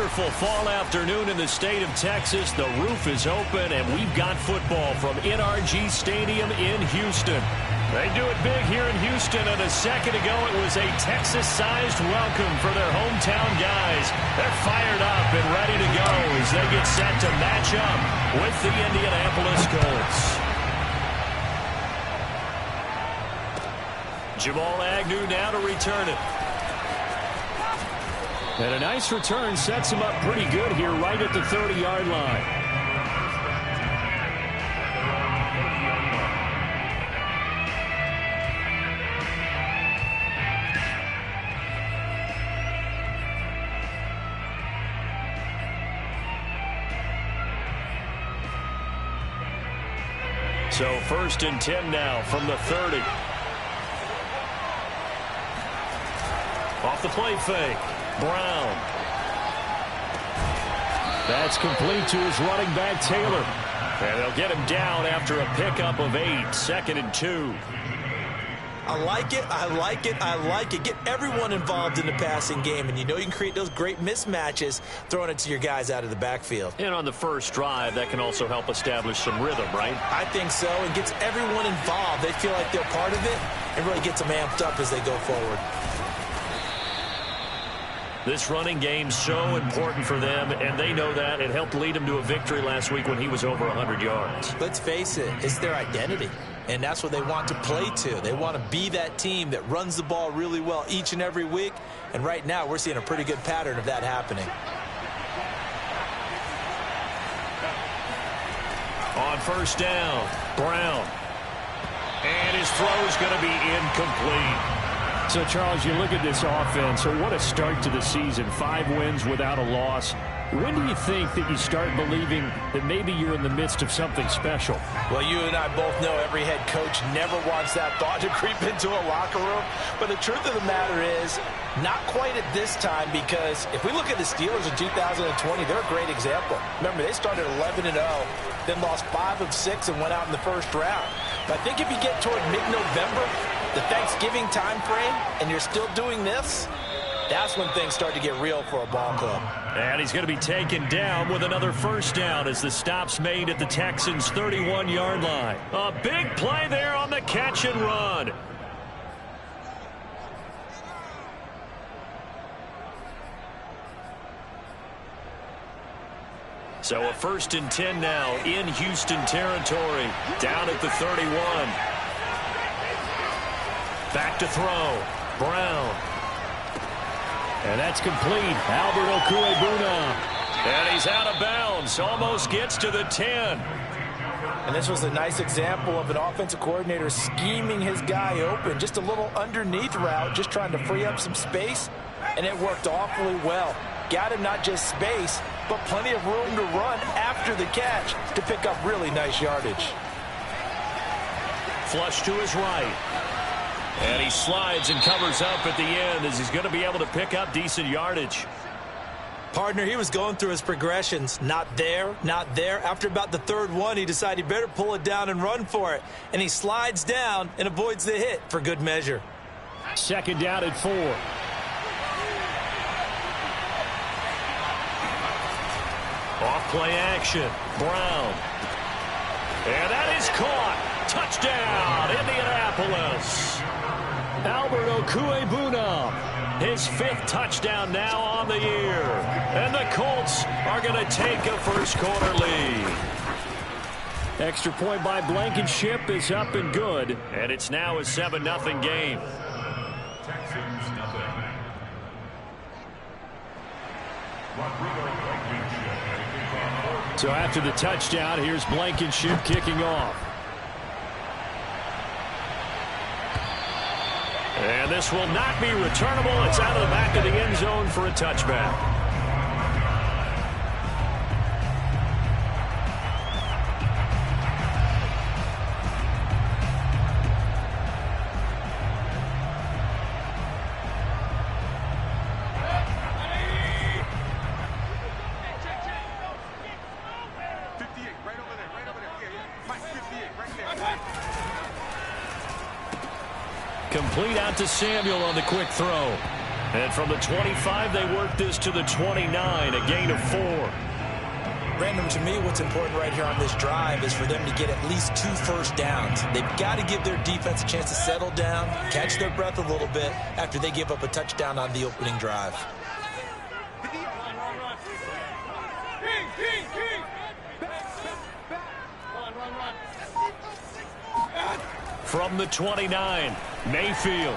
wonderful fall afternoon in the state of Texas. The roof is open, and we've got football from NRG Stadium in Houston. They do it big here in Houston, and a second ago it was a Texas-sized welcome for their hometown guys. They're fired up and ready to go as they get set to match up with the Indianapolis Colts. Jamal Agnew now to return it. And a nice return sets him up pretty good here right at the 30-yard line. So 1st and 10 now from the 30. Off the play fake. Brown. That's complete to his running back, Taylor. And they'll get him down after a pickup of 8. 2nd and 2. I like it, I like it, I like it. Get everyone involved in the passing game, and you know you can create those great mismatches throwing it to your guys out of the backfield. And on the first drive, that can also help establish some rhythm, right? I think so, and gets everyone involved. They feel like they're part of it, and really gets them amped up as they go forward. This running game's so important for them, and they know that. It helped lead them to a victory last week when he was over 100 yards. Let's face it, it's their identity, and that's what they want to play to. They want to be that team that runs the ball really well each and every week, and right now we're seeing a pretty good pattern of that happening. On 1st down, Brown. And his throw's going to be incomplete. So, Charles, you look at this offense, so what a start to the season. 5 wins without a loss. When do you think that you start believing that maybe you're in the midst of something special? Well, you and I both know every head coach never wants that thought to creep into a locker room. But the truth of the matter is, not quite at this time, because if we look at the Steelers in 2020, they're a great example. Remember, they started 11-0, then lost 5 of 6 and went out in the first round. But I think if you get toward mid-November, the Thanksgiving time frame, and you're still doing this, that's when things start to get real for a ball club. And he's going to be taken down with another 1st down as the stop's made at the Texans' 31-yard line. A big play there on the catch and run. So a 1st and 10 now in Houston territory, down at the 31. Back to throw. Brown. And that's complete. Albert Okuebuna. And he's out of bounds. Almost gets to the 10. And this was a nice example of an offensive coordinator scheming his guy open. Just a little underneath route, just trying to free up some space. And it worked awfully well. Got him not just space, but plenty of room to run after the catch to pick up really nice yardage. Flush to his right. And he slides and covers up at the end as he's going to be able to pick up decent yardage. Partner, he was going through his progressions. Not there, not there. After about the 3rd one, he decided he better pull it down and run for it. And he slides down and avoids the hit for good measure. 2nd down at 4. Off play action. Brown. And that is caught. Touchdown, Indianapolis. Albert Okuebuna, his 5th touchdown now on the year. And the Colts are going to take a first-quarter lead. Extra point by Blankenship is up and good. And it's now a 7-0 game. So after the touchdown, here's Blankenship kicking off. And this will not be returnable. It's out of the back of the end zone for a touchback. Complete out to Samuel on the quick throw. And from the 25, they work this to the 29, a gain of 4. Brandon, to me, what's important right here on this drive is for them to get at least 2 first downs. They've got to give their defense a chance to settle down, catch their breath a little bit after they give up a touchdown on the opening drive. From the 29, Mayfield.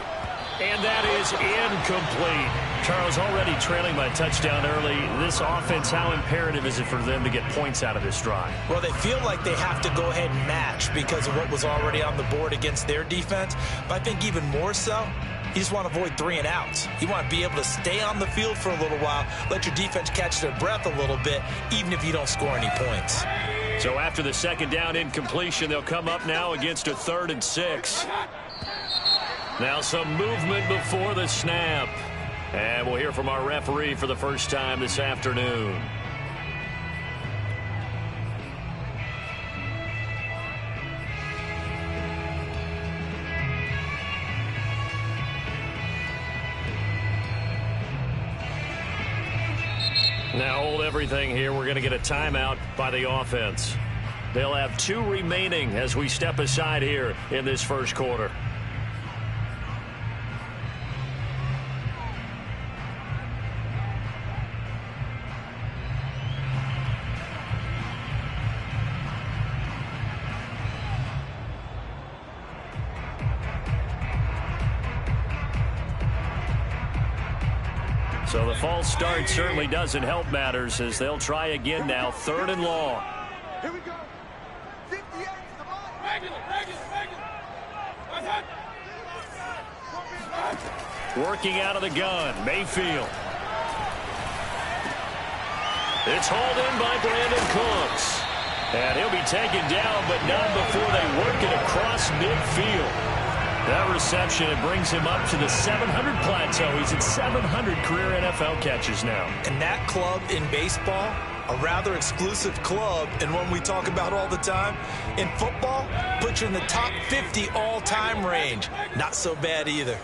And that is incomplete. Charles, already trailing by a touchdown early. This offense, how imperative is it for them to get points out of this drive? Well, they feel like they have to go ahead and match because of what was already on the board against their defense. But I think even more so, you just want to avoid 3 and outs. You want to be able to stay on the field for a little while, let your defense catch their breath a little bit, even if you don't score any points. So after the second down incompletion, they'll come up now against a 3rd and 6. Now some movement before the snap. And we'll hear from our referee for the first time this afternoon. Now hold everything here. We're going to get a timeout by the offense. They'll have 2 remaining as we step aside here in this first quarter. So the false start certainly doesn't help matters as they'll try again now, 3rd and long. Here we go. 58. Working out of the gun, Mayfield. It's hauled in by Brandon Cooks. And he'll be taken down, but not before they work it across midfield. That reception, it brings him up to the 700 plateau. He's at 700 career NFL catches now. And that club in baseball, a rather exclusive club, and one we talk about all the time. In football, put you in the top 50 all-time range. Not so bad either.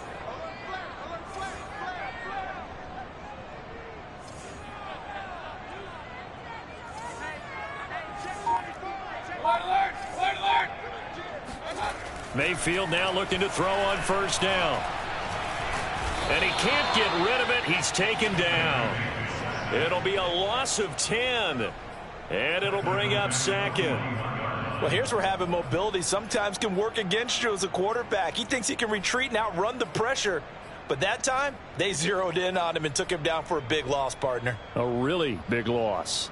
Mayfield now looking to throw on first down. And he can't get rid of it. He's taken down. It'll be a loss of 10. And it'll bring up 2nd. Well, here's where having mobility sometimes can work against you as a quarterback. He thinks he can retreat and outrun the pressure. But that time, they zeroed in on him and took him down for a big loss, partner. A really big loss.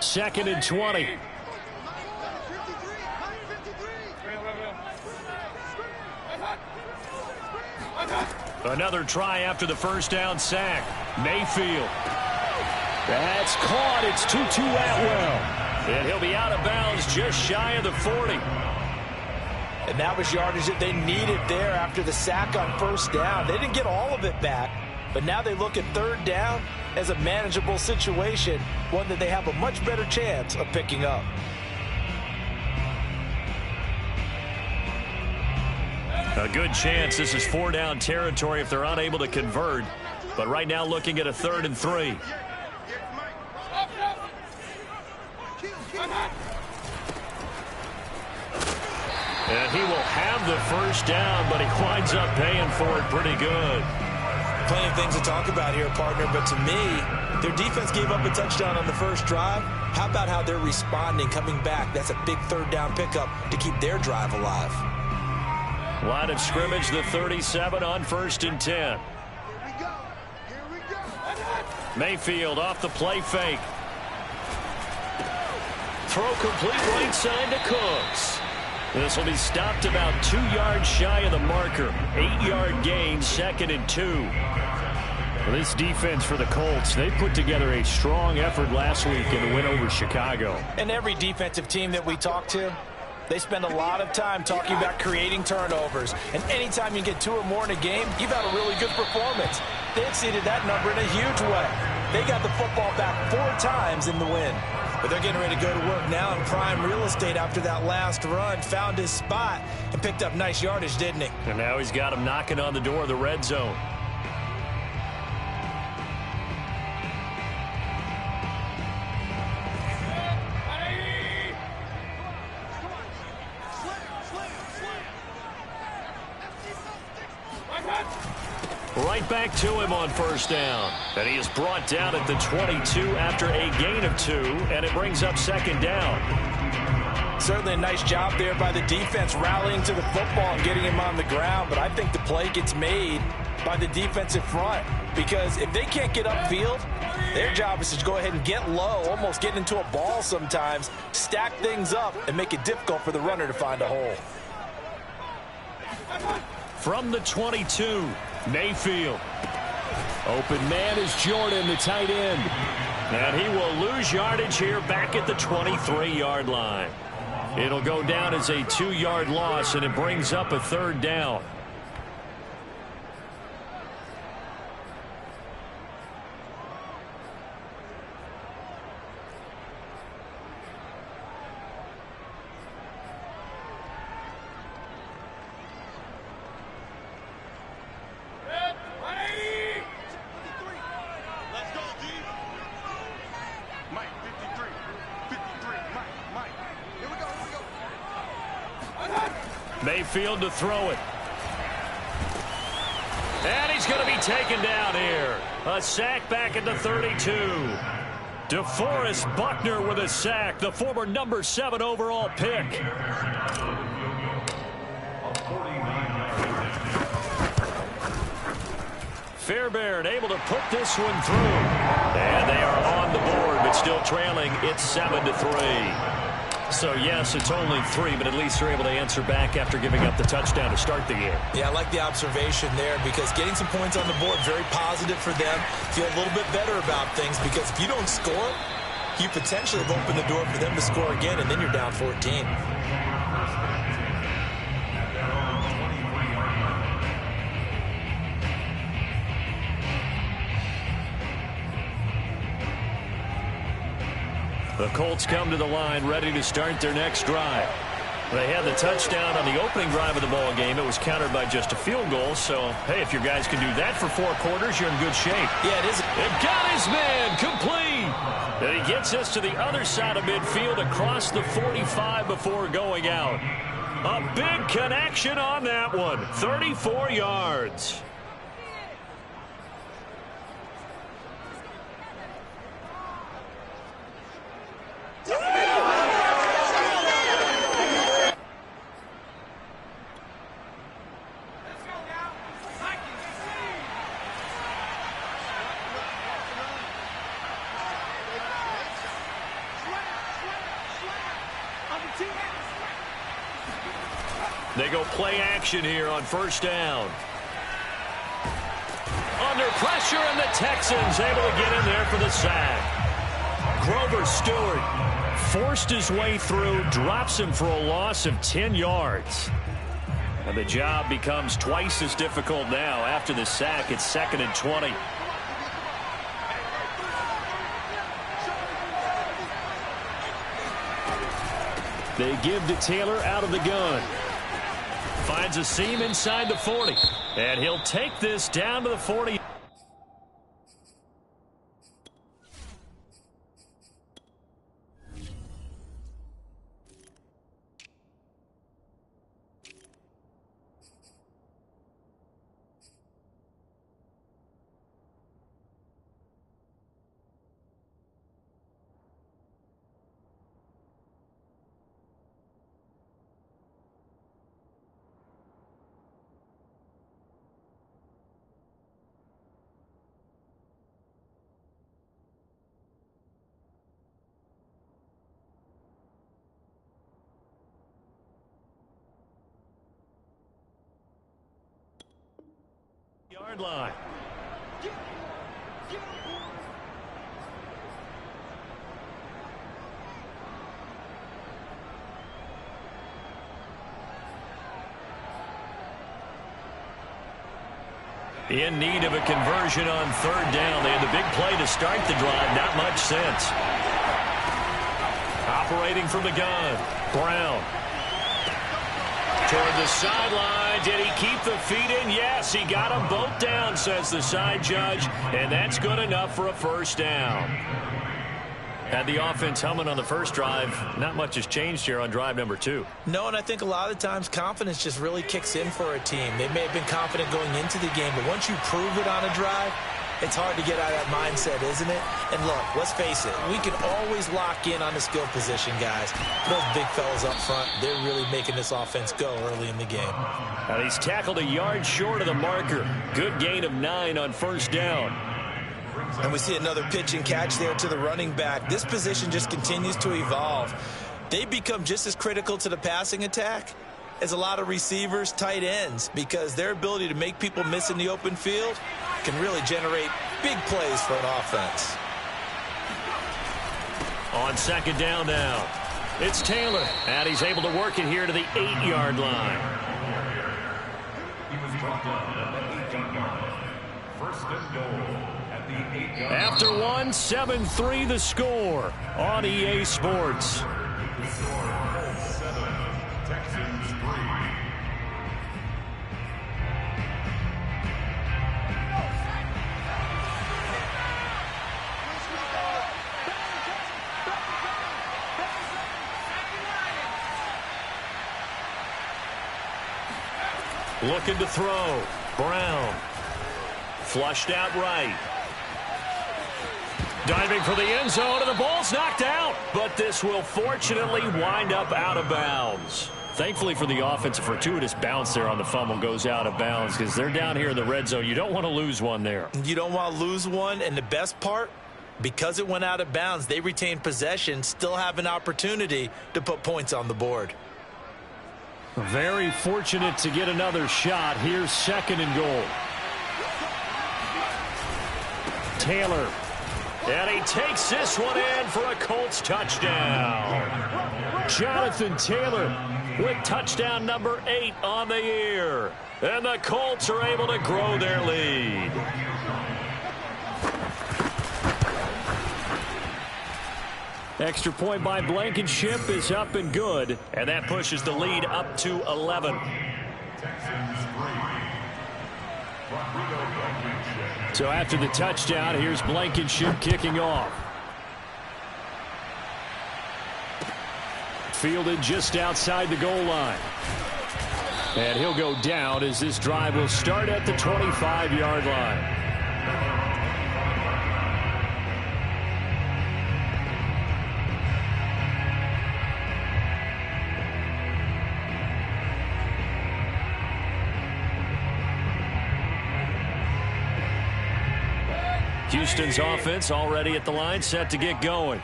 Second and 20. Another try after the first down sack. Mayfield. That's caught. It's T220r S4W6. And he'll be out of bounds just shy of the 40. And that was yardage that they needed there after the sack on first down. They didn't get all of it back, but now they look at 3rd down as a manageable situation, one that they have a much better chance of picking up. A good chance this is 4-down territory if they're unable to convert. But right now looking at a 3rd and 3. And he will have the first down, but he winds up paying for it pretty good. Plenty of things to talk about here, partner, but to me, their defense gave up a touchdown on the first drive. How about how they're responding, coming back? That's a big 3rd down pickup to keep their drive alive. Line of scrimmage, the 37 on 1st and 10. Mayfield off the play fake. Throw complete right side to Cooks. This will be stopped about 2 yards shy of the marker. 8-yard gain, 2nd and 2. This defense for the Colts, they put together a strong effort last week in the win over Chicago. And every defensive team that we talk to, they spend a lot of time talking about creating turnovers. And anytime you get 2 or more in a game, you've had a really good performance. They exceeded that number in a huge way. They got the football back 4 times in the win. But they're getting ready to go to work now in prime real estate after that last run. Found his spot and picked up nice yardage, didn't he? And now he's got him knocking on the door of the red zone. Right back to him on first down. And he is brought down at the 22 after a gain of 2, and it brings up second down. Certainly a nice job there by the defense rallying to the football and getting him on the ground, but I think the play gets made by the defensive front because if they can't get upfield, their job is to go ahead and get low, almost get into a ball sometimes, stack things up, and make it difficult for the runner to find a hole. From the 22, Mayfield. Open man is Jordan, the tight end. And he will lose yardage here back at the 23-yard line. It'll go down as a 2-yard loss, and it brings up a third down. Mayfield to throw it. And he's going to be taken down here. A sack back at the 32. DeForest Buckner with a sack, the former number 7 overall pick. Fairbairn able to put this one through. And they are on the board, but still trailing. It's 7-3. So, yes, it's only 3, but at least they're able to answer back after giving up the touchdown to start the game. Yeah, I like the observation there because getting some points on the board, very positive for them. Feel a little bit better about things because if you don't score, you potentially have opened the door for them to score again, and then you're down 14. The Colts come to the line ready to start their next drive. They had the touchdown on the opening drive of the ball game. It was countered by just a field goal. So, hey, if your guys can do that for 4 quarters, you're in good shape. Yeah, it is. It got his man complete. And he gets us to the other side of midfield across the 45 before going out. A big connection on that one. 34 yards. They go play action here on first down. Under pressure, and the Texans able to get in there for the sack. Grover Stewart forced his way through, drops him for a loss of 10 yards. And the job becomes twice as difficult now. After the sack, it's 2nd and 20. They give to Taylor out of the gun. Finds a seam inside the 40. And he'll take this down to the 40. Yard line. In need of a conversion on third down. They had the big play to start the drive. Not much sense. operating from the gun. Brown. Toward the sideline. Did he keep the feet in? Yes, he got them both down, says the side judge. And that's good enough for a first down. Had the offense humming on the first drive. Not much has changed here on drive number 2. No, and I think a lot of times confidence just really kicks in for a team. They may have been confident going into the game, but once you prove it on a drive, it's hard to get out of that mindset, isn't it? And look, let's face it, we can always lock in on the skill position, guys. Those big fellas up front, they're really making this offense go early in the game. And he's tackled a yard short of the marker. Good gain of 9 on first down. And we see another pitch and catch there to the running back. This position just continues to evolve. They become just as critical to the passing attack as a lot of receivers, tight ends, because their ability to make people miss in the open field can really generate big plays for an offense. On second down now, it's Taylor, and he's able to work it here to the 8-yard line. First and goal at the 8-yard line. After one, 7-3 the score on EA Sports. The score, Colts 7, Texans 3. Looking to throw. Brown. Flushed out right. Diving for the end zone, and the ball's knocked out. But this will fortunately wind up out of bounds. Thankfully for the offense, a fortuitous bounce there on the fumble goes out of bounds because they're down here in the red zone. You don't want to lose one there. You don't want to lose one, and the best part, because it went out of bounds, they retain possession, still have an opportunity to put points on the board. Very fortunate to get another shot. Here's second and goal. Taylor. And he takes this one in for a Colts touchdown. Jonathan Taylor with touchdown number 8 on the year. And the Colts are able to grow their lead. Extra point by Blankenship is up and good. And that pushes the lead up to 11. So after the touchdown, here's Blankenship kicking off. Fielded just outside the goal line. And he'll go down as this drive will start at the 25-yard line. Houston's offense already at the line, set to get going.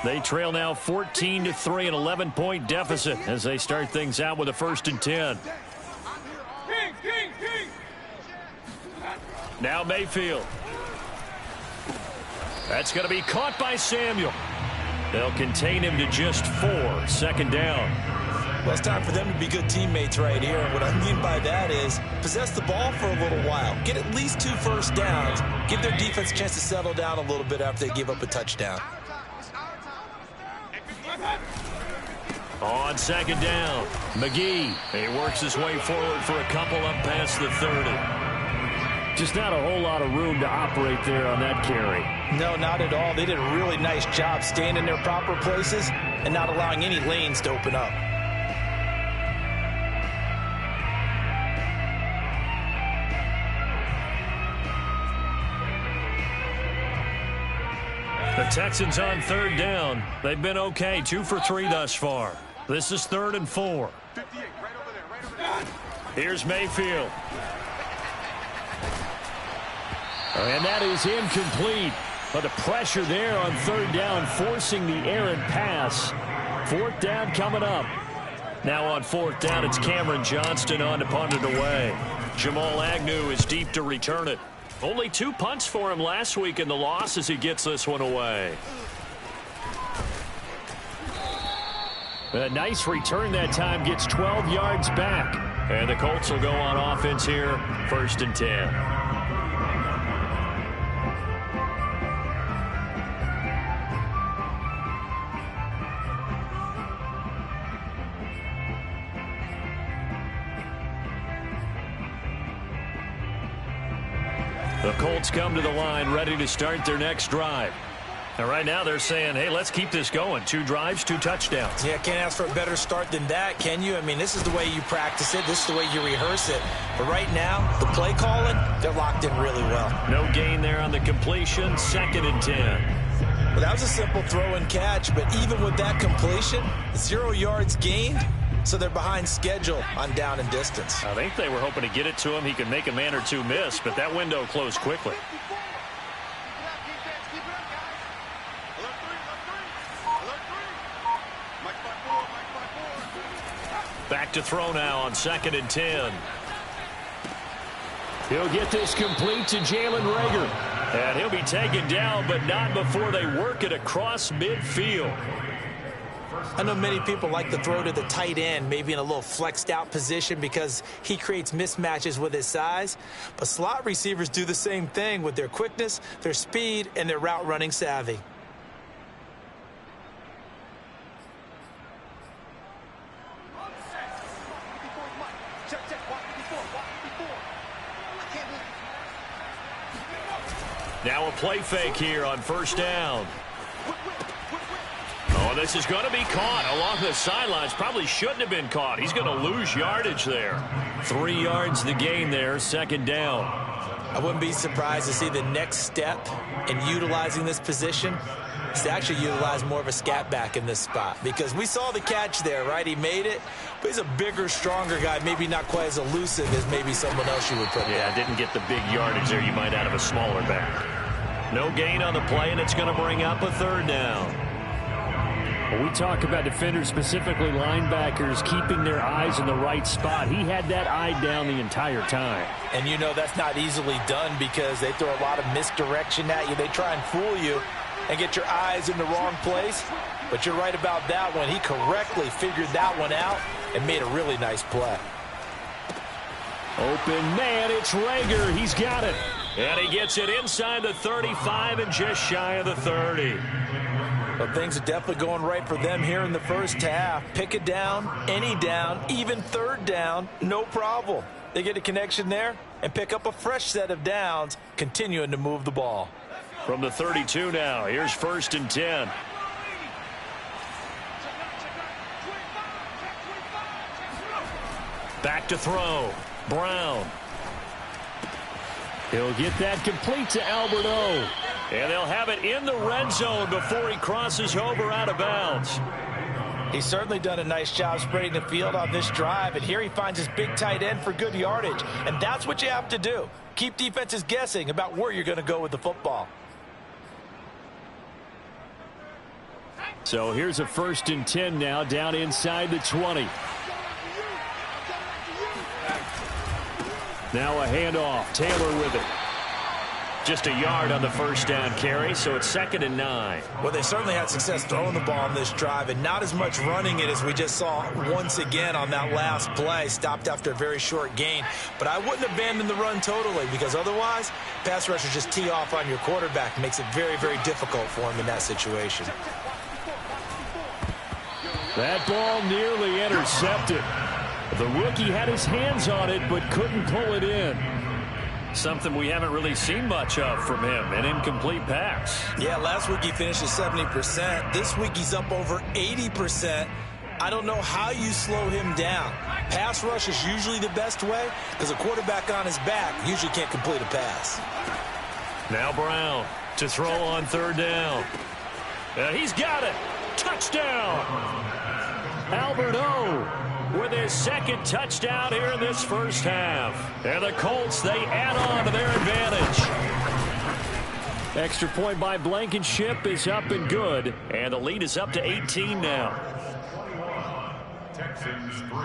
They trail now 14-3, an 11-point deficit as they start things out with a 1st and 10. Now Mayfield. That's going to be caught by Samuel. They'll contain him to just 4, second down. Well, it's time for them to be good teammates right here. And what I mean by that is possess the ball for a little while. Get at least 2 first downs. Give their defense a chance to settle down a little bit after they give up a touchdown. On second down, McGee. He works his way forward for a couple up past the 30. Just not a whole lot of room to operate there on that carry. No, not at all. They did a really nice job staying in their proper places and not allowing any lanes to open up. The Texans on third down. They've been okay, 2 for 3 thus far. This is 3rd and 4. Here's Mayfield. And that is incomplete. But the pressure there on third down, forcing the errant pass. 4th down coming up. Now on 4th down, it's Cameron Johnston on to punt it away. Jamal Agnew is deep to return it. Only 2 punts for him last week in the loss as he gets this one away. A nice return that time, gets 12 yards back. And the Colts will go on offense here, 1st and 10. The Colts come to the line ready to start their next drive. And right now they're saying, hey, let's keep this going. 2 drives, 2 touchdowns. Yeah, can't ask for a better start than that, can you? I mean, this is the way you practice it. This is the way you rehearse it. But right now, the play calling, they're locked in really well. No gain there on the completion. 2nd and 10. Well, that was a simple throw and catch, but even with that completion, 0 yards gained, so they're behind schedule on down and distance. I think they were hoping to get it to him. He could make a man or 2 miss, but that window closed quickly. Back to throw now on 2nd and 10. He'll get this complete to Jalen Reagor. And he'll be taken down, but not before they work it across midfield. I know many people like to throw to the tight end, maybe in a little flexed out position because he creates mismatches with his size. But slot receivers do the same thing with their quickness, their speed, and their route running savvy. Now a play fake here on 1st down. Oh, this is going to be caught along the sidelines. Probably shouldn't have been caught. He's going to lose yardage there. 3 yards the gain there, 2nd down. I wouldn't be surprised to see the next step in utilizing this position is to actually utilize more of a scat back in this spot. Because we saw the catch there, right? He made it, but he's a bigger, stronger guy, maybe not quite as elusive as maybe someone else you would put Yeah, there. didn't get the big yardage there you might out of a smaller back. No gain on the play, and it's going to bring up a 3rd down. When we talk about defenders, specifically linebackers, keeping their eyes in the right spot, he had that eye down the entire time. And you know that's not easily done because they throw a lot of misdirection at you. They try and fool you and get your eyes in the wrong place. But you're right about that one. He correctly figured that one out and made a really nice play. Open man, it's Reagor. He's got it. And he gets it inside the 35 and just shy of the 30. But things are definitely going right for them here in the first half. Pick it down, any down, even 3rd down, no problem. They get a connection there and pick up a fresh set of downs, continuing to move the ball. From the 32 now, here's 1st and 10. Back to throw. Brown. He'll get that complete to Albert O. And they'll have it in the red zone before he crosses over out of bounds. He's certainly done a nice job spreading the field on this drive, and here he finds his big tight end for good yardage. And that's what you have to do. Keep defenses guessing about where you're going to go with the football. So here's a 1st and 10 now, down inside the 20. Now a handoff. Taylor with it. Just a yard on the 1st down carry, so it's 2nd and 9. Well, they certainly had success throwing the ball on this drive and not as much running it as we just saw once again on that last play. Stopped after a very short gain. But I wouldn't abandon the run totally because otherwise, pass rushers just tee off on your quarterback. Makes it very, very difficult for him in that situation. That ball nearly intercepted. The rookie had his hands on it but couldn't pull it in. Something we haven't really seen much of from him, an incomplete pass. Yeah, last week he finished at 70%. This week he's up over 80%. I don't know how you slow him down. Pass rush is usually the best way because a quarterback on his back usually can't complete a pass. Now Brown to throw on 3rd down. He's got it. Touchdown. Albert O with his 2nd touchdown here in this first half. And the Colts, they add on to their advantage. Extra point by Blankenship is up and good. And the lead is up to 18 now. Texans 3.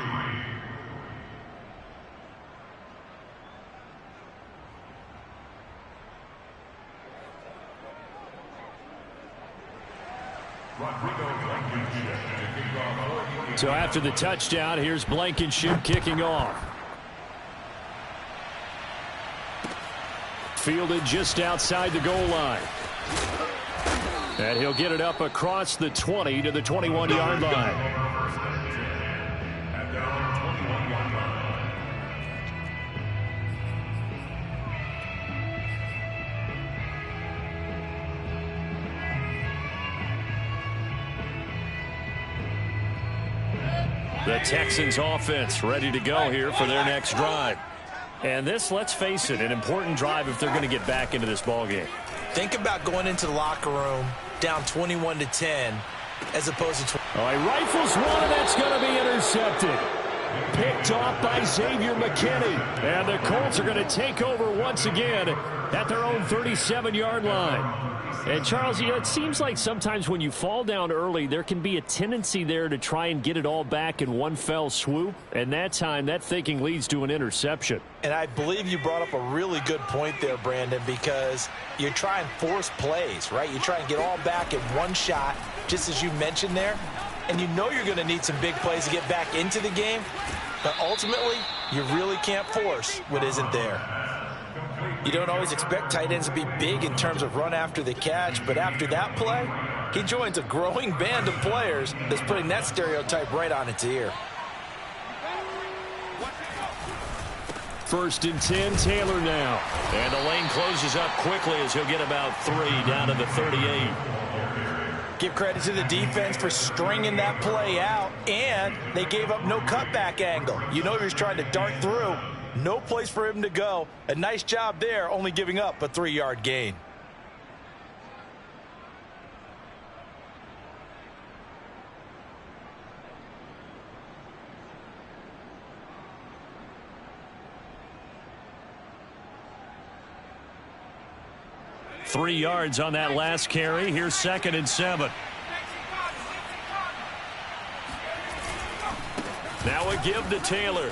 So after the touchdown, here's Blankenship kicking off. Fielded just outside the goal line. And he'll get it up across the 20 to the 21-yard line. The Texans offense ready to go here for their next drive. And this, let's face it, an important drive if they're going to get back into this ballgame. Think about going into the locker room down 21-10 as opposed to... All right, rifles one, and that's going to be intercepted. Picked off by Xavier McKinney. And the Colts are going to take over once again at their own 37-yard line. And, Charles, it seems like sometimes when you fall down early, there can be a tendency there to try and get it all back in one fell swoop. And that time, that thinking leads to an interception. And I believe you brought up a really good point there, Brandon, because you try and force plays, right? You try and get all back in one shot, just as you mentioned there. And you know you're going to need some big plays to get back into the game. But ultimately, you really can't force what isn't there. You don't always expect tight ends to be big in terms of run after the catch, but after that play, he joins a growing band of players that's putting that stereotype right on its ear. 1st and 10, Taylor now. And the lane closes up quickly as he'll get about 3 down to the 38. Give credit to the defense for stringing that play out, and they gave up no cutback angle. You know he was trying to dart through. No place for him to go. A nice job there, only giving up a 3-yard gain. Three yards on that last carry. Here's 2nd and 7. Now a give to Taylor.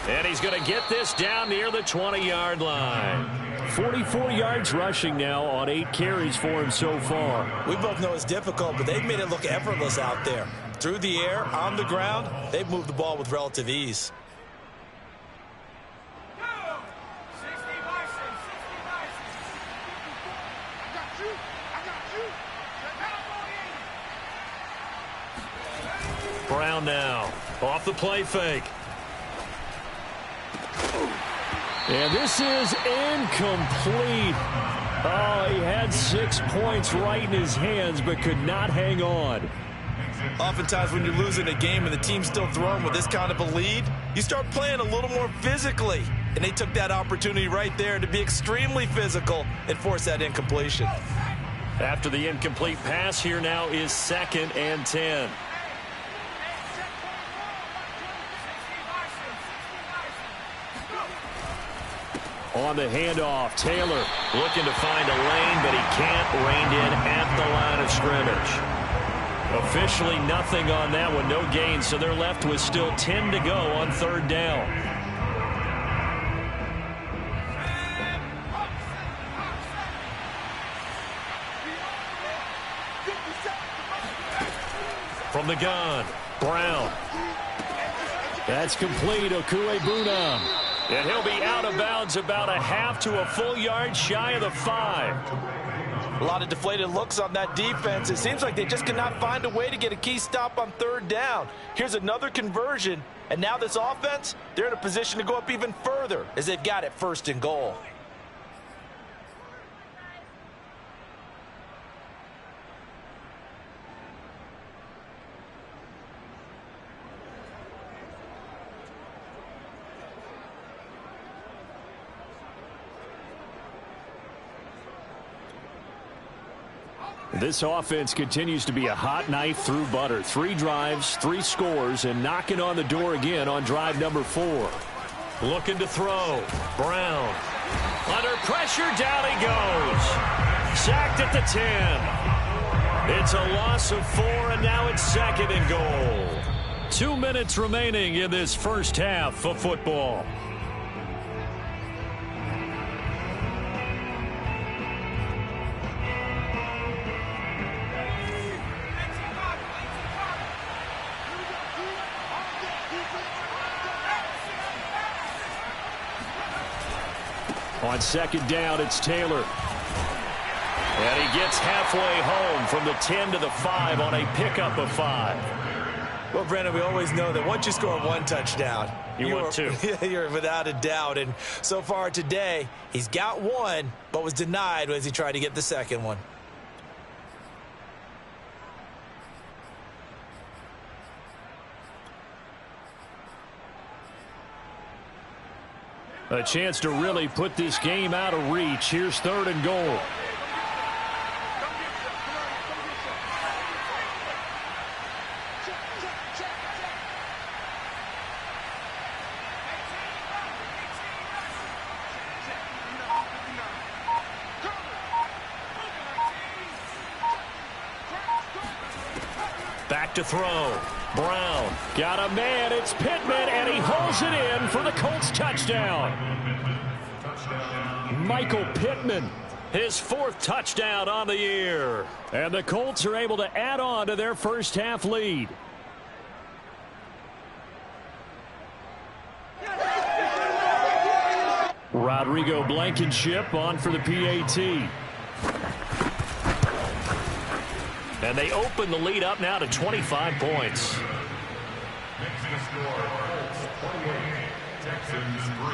And he's going to get this down near the 20-yard line. 44 yards rushing now on 8 carries for him so far. We both know it's difficult, but they've made it look effortless out there. Through the air, on the ground, they've moved the ball with relative ease. Brown now off the play fake. And this is incomplete. Oh, he had 6 points right in his hands but could not hang on. Oftentimes when you're losing a game and the team's still throwing with this kind of a lead, you start playing a little more physically. And they took that opportunity right there to be extremely physical and force that incompletion. After the incomplete pass, here now is 2nd and 10. On the handoff, Taylor looking to find a lane, but he can't. Reined in at the line of scrimmage. Officially nothing on that one, no gain, so they're left with still 10 to go on 3rd down. From the gun, Brown. That's complete, Okuebunam. And he'll be out of bounds about a half to a full yard shy of the 5. A lot of deflated looks on that defense. It seems like they just cannot find a way to get a key stop on 3rd down. Here's another conversion, and now this offense, they're in a position to go up even further as they've got it 1st and goal. This offense continues to be a hot knife through butter. 3 drives, 3 scores, and knocking on the door again on drive number 4. Looking to throw. Brown. Under pressure, down he goes. Sacked at the 10. It's a loss of 4, and now it's 2nd and goal. 2 minutes remaining in this first half of football. On 2nd down, it's Taylor. And he gets halfway home from the 10 to the 5 on a pickup of 5. Well, Brandon, we always know that once you score 1 touchdown, you want 2. You're without a doubt. And so far today, he's got 1, but was denied as he tried to get the 2nd one. A chance to really put this game out of reach. Here's 3rd and goal. Back to throw. Brown. Got a man. It's Pittman, and he holds it in for the Colts touchdown. Michael Pittman. His 4th touchdown on the year. And the Colts are able to add on to their first half lead. Rodrigo Blankenship on for the PAT. And they open the lead up now to 25 points. Next to score, Colts 28, Texans 3.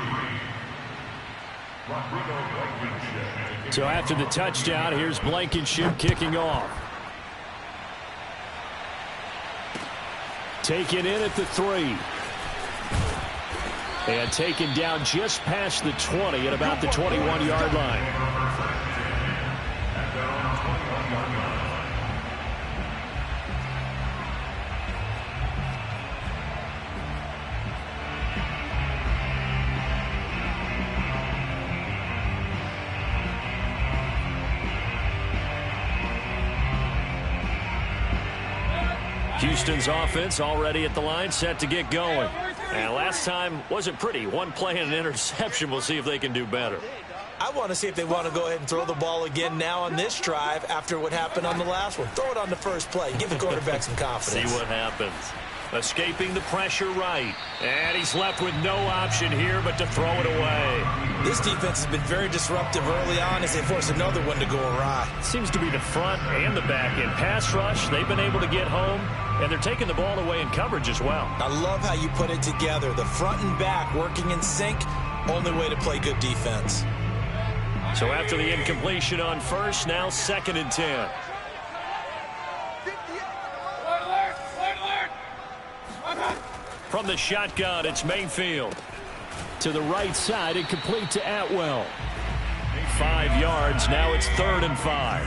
Rodrigo Blankenship. So after the touchdown, here's Blankenship kicking off. Taken in at the 3. And taken down just past the 20 at about the 21-yard line. Houston's offense already at the line, set to get going. And last time wasn't pretty. One play and an interception. We'll see if they can do better. I want to see if they want to go ahead and throw the ball again now on this drive after what happened on the last one. Throw it on the first play. Give the quarterback some confidence. See what happens. Escaping the pressure right. And he's left with no option here but to throw it away. This defense has been very disruptive early on as they force another one to go awry. Seems to be the front and the back end. Pass rush, they've been able to get home. And they're taking the ball away in coverage as well. I love how you put it together. The front and back working in sync. Only way to play good defense. So after the incompletion on first, now 2nd and 10. From the shotgun, it's Mayfield. To the right side, and complete to Atwell. 5 yards, now it's 3rd and 5.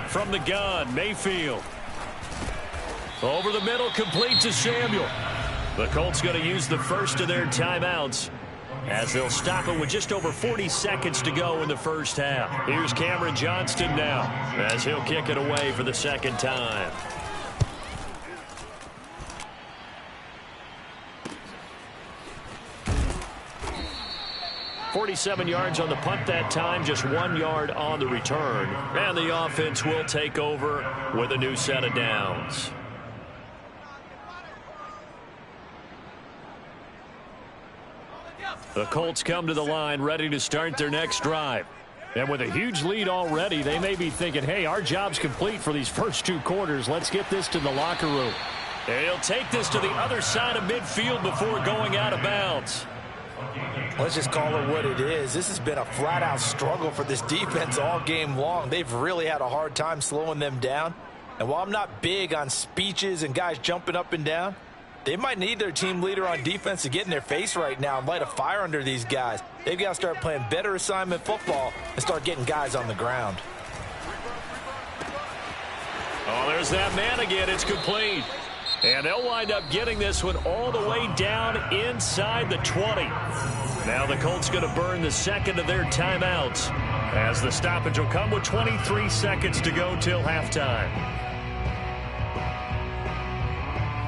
From the gun, Mayfield. Over the middle, complete to Samuel. The Colts going to use the first of their timeouts as they'll stop it with just over 40 seconds to go in the first half. Here's Cameron Johnston now as he'll kick it away for the 2nd time. .47 yards on the punt that time, just 1 yard on the return. And the offense will take over with a new set of downs. The Colts come to the line ready to start their next drive. And with a huge lead already, they may be thinking, hey, our job's complete for these first 2 quarters. Let's get this to the locker room. And he'll take this to the other side of midfield before going out of bounds. Let's just call it what it is. This has been a flat-out struggle for this defense all game long. They've really had a hard time slowing them down. And while I'm not big on speeches and guys jumping up and down, they might need their team leader on defense to get in their face right now and light a fire under these guys. They've got to start playing better assignment football and start getting guys on the ground. Oh, there's that man again. It's complete. And they'll wind up getting this one all the way down inside the 20. Now the Colts going to burn the 2nd of their timeouts as the stoppage will come with 23 seconds to go till halftime.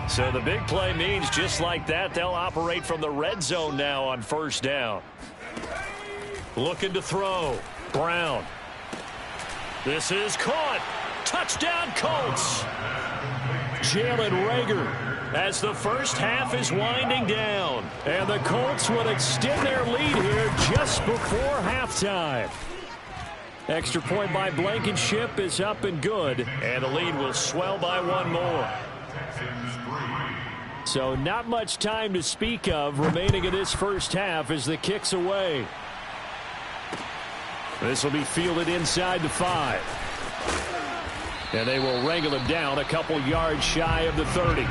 So the big play means just like that, they'll operate from the red zone now on 1st down. Looking to throw. Brown. This is caught. Touchdown Colts. Jalen Reagor as the first half is winding down. And the Colts will extend their lead here just before halftime. Extra point by Blankenship is up and good. And the lead will swell by 1 more. So not much time to speak of remaining in this first half as the kick's away. This will be fielded inside the 5. And they will wrangle him down a couple yards shy of the 30.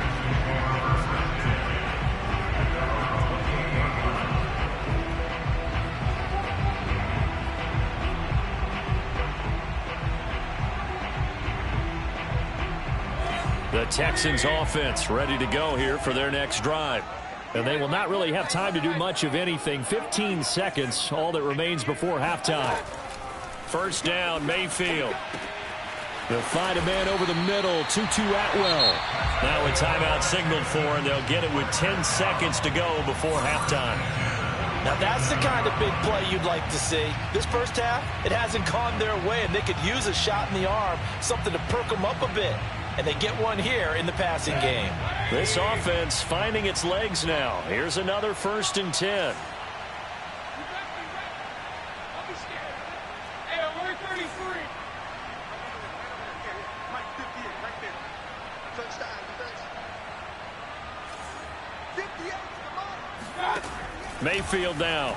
The Texans offense ready to go here for their next drive. And they will not really have time to do much of anything. 15 seconds, all that remains before halftime. First down, Mayfield. They'll find a man over the middle, 2-2 Atwell. Now a timeout signaled for, and they'll get it with 10 seconds to go before halftime. Now that's the kind of big play you'd like to see. This first half, it hasn't gone their way, and they could use a shot in the arm, something to perk them up a bit. And they get one here in the passing game. This offense finding its legs now. Here's another 1st and 10. Mayfield now.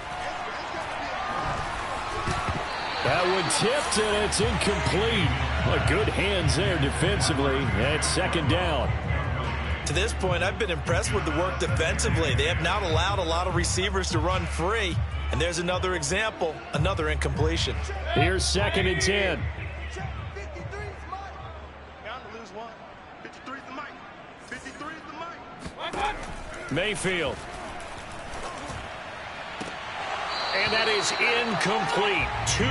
That one tipped, and it's incomplete. Good hands there defensively. It's 2nd down. To this point, I've been impressed with the work defensively. They have not allowed a lot of receivers to run free. And there's another example, another incompletion. Here's 2nd and 10. Mayfield. And that is incomplete. 2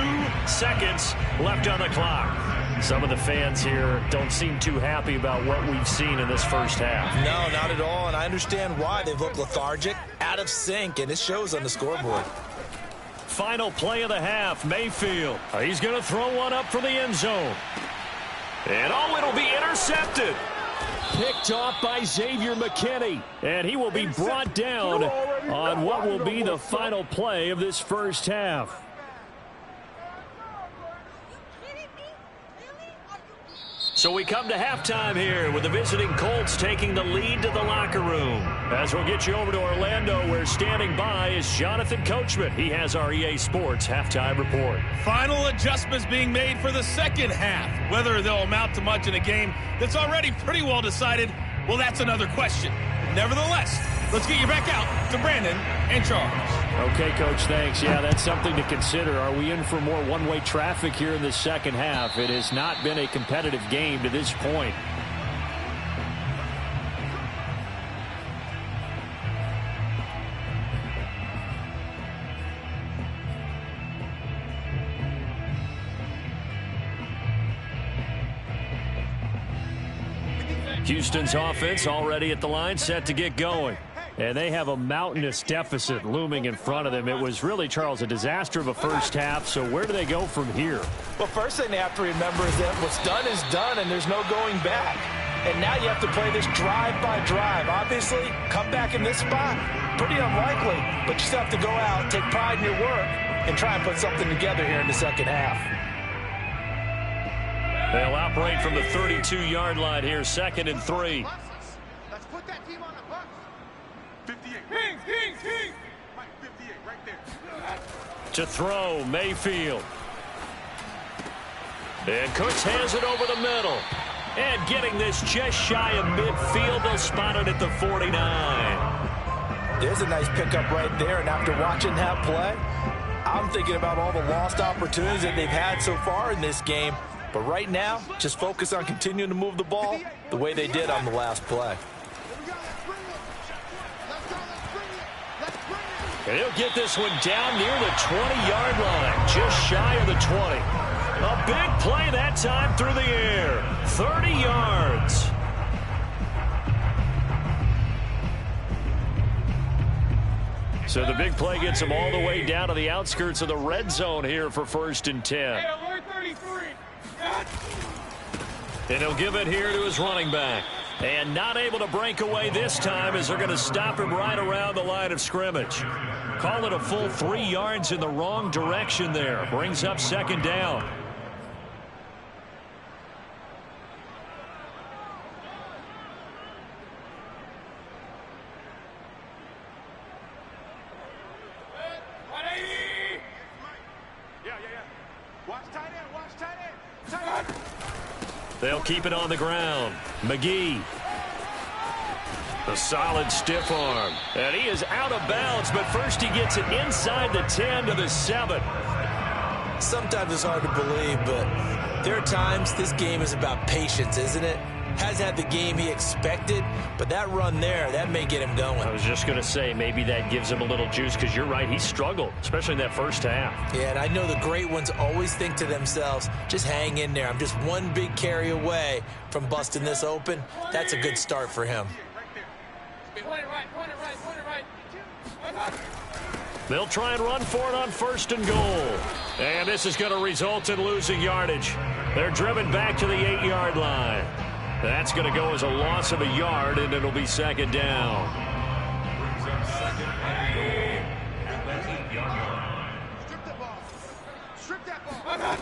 seconds left on the clock. Some of the fans here don't seem too happy about what we've seen in this first half. No, not at all, and I understand why. They've looked lethargic, out of sync, and it shows on the scoreboard. Final play of the half, Mayfield. He's going to throw one up for the end zone. And it'll be intercepted. Picked off by Xavier McKinney. And he will be brought down on what will be the final play of this first half. So we come to halftime here with the visiting Colts taking the lead to the locker room. As we'll get you over to Orlando, where standing by is Jonathan Coachman. He has our EA Sports halftime report. Final adjustments being made for the second half. Whether they'll amount to much in a game that's already pretty well decided, well, that's another question. Nevertheless, let's get you back out to Brandon and Charles. Okay, Coach, thanks. Yeah, that's something to consider. Are we in for more one-way traffic here in the second half? It has not been a competitive game to this point. Houston's offense already at the line, set to get going. And they have a mountainous deficit looming in front of them. It was really, Charles, a disaster of a first half. So where do they go from here? Well, first thing they have to remember is that what's done is done, and there's no going back. And now you have to play this drive by drive. Obviously, come back in this spot, pretty unlikely. But you still have to go out, take pride in your work, and try and put something together here in the second half. They'll operate from the 32-yard line here, 2nd and 3. Let's put that team on the bus. 58. King. Mike, 58, right there. To throw, Mayfield. And Cooks hands it over the middle. And getting this just shy of midfield, they'll spot it at the 49. There's a nice pickup right there, and after watching that play, I'm thinking about all the lost opportunities that they've had so far in this game. But right now, just focus on continuing to move the ball the way they did on the last play. And he'll get this one down near the 20-yard line, just shy of the 20. A big play that time through the air, 30 yards. So the big play gets him all the way down to the outskirts of the red zone here for 1st and 10. And he'll give it here to his running back. And not able to break away this time as they're going to stop him right around the line of scrimmage. Call it a full 3 yards in the wrong direction there. Brings up 2nd down. They'll keep it on the ground. McGee. A solid stiff arm. And he is out of bounds, but first he gets it inside the 10 to the 7. Sometimes it's hard to believe, but there are times this game is about patience, isn't it? Hasn't had the game he expected, but that run there, that may get him going. I was just going to say, maybe that gives him a little juice, because you're right, he struggled, especially in that first half. Yeah, and I know the great ones always think to themselves, just hang in there. I'm just one big carry away from busting this open. That's a good start for him. They'll try and run for it on 1st and goal. And this is going to result in losing yardage. They're driven back to the 8-yard line. That's going to go as a loss of a yard, and it'll be 2nd down. Strip the ball. Strip that ball.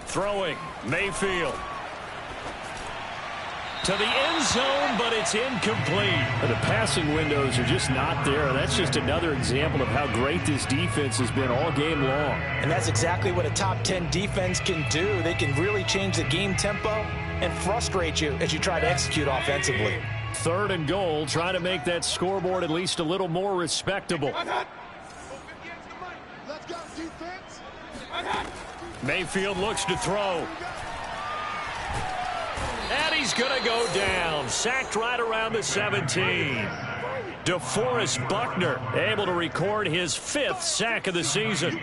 Throwing, Mayfield. To the end zone, but it's incomplete. The passing windows are just not there. That's just another example of how great this defense has been all game long. And that's exactly what a top 10 defense can do. They can really change the game tempo and frustrate you as you try to execute offensively. 3rd and goal, trying to make that scoreboard at least a little more respectable. Let's go, defense. Mayfield looks to throw. And he's going to go down. Sacked right around the 17. DeForest Buckner able to record his 5th sack of the season.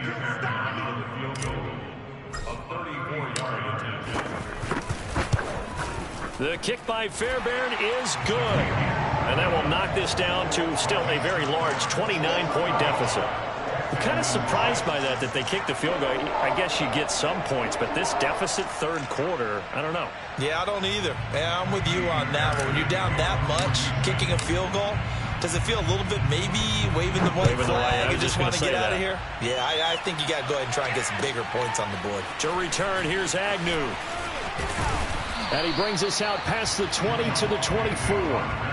The kick by Fairbairn is good. And that will knock this down to still a very large 29-point deficit. I'm kind of surprised by that they kicked the field goal. I guess you get some points, but this deficit 3rd quarter, I don't know. Yeah, I don't either. Yeah, I'm with you on that one. When you're down that much, kicking a field goal, does it feel a little bit maybe waving the white flag and just want to get out of here? Yeah, I think you got to go ahead and try and get some bigger points on the board. To return, here's Agnew. And he brings us out past the 20 to the 24.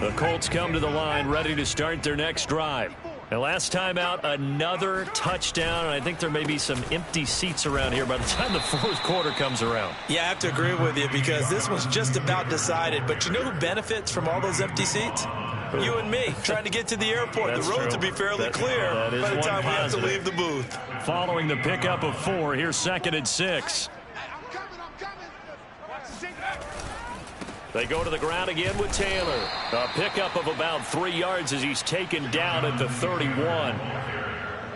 The Colts come to the line ready to start their next drive. And last time out, another touchdown. And I think there may be some empty seats around here by the time the 4th quarter comes around. Yeah, I have to agree with you because this was just about decided. But you know who benefits from all those empty seats? You and me, trying to get to the airport. That's the roads true. will be fairly clear by the time we have to leave the booth. Following the pickup of 4, here's 2nd and 6. They go to the ground again with Taylor. A pickup of about 3 yards as he's taken down at the 31.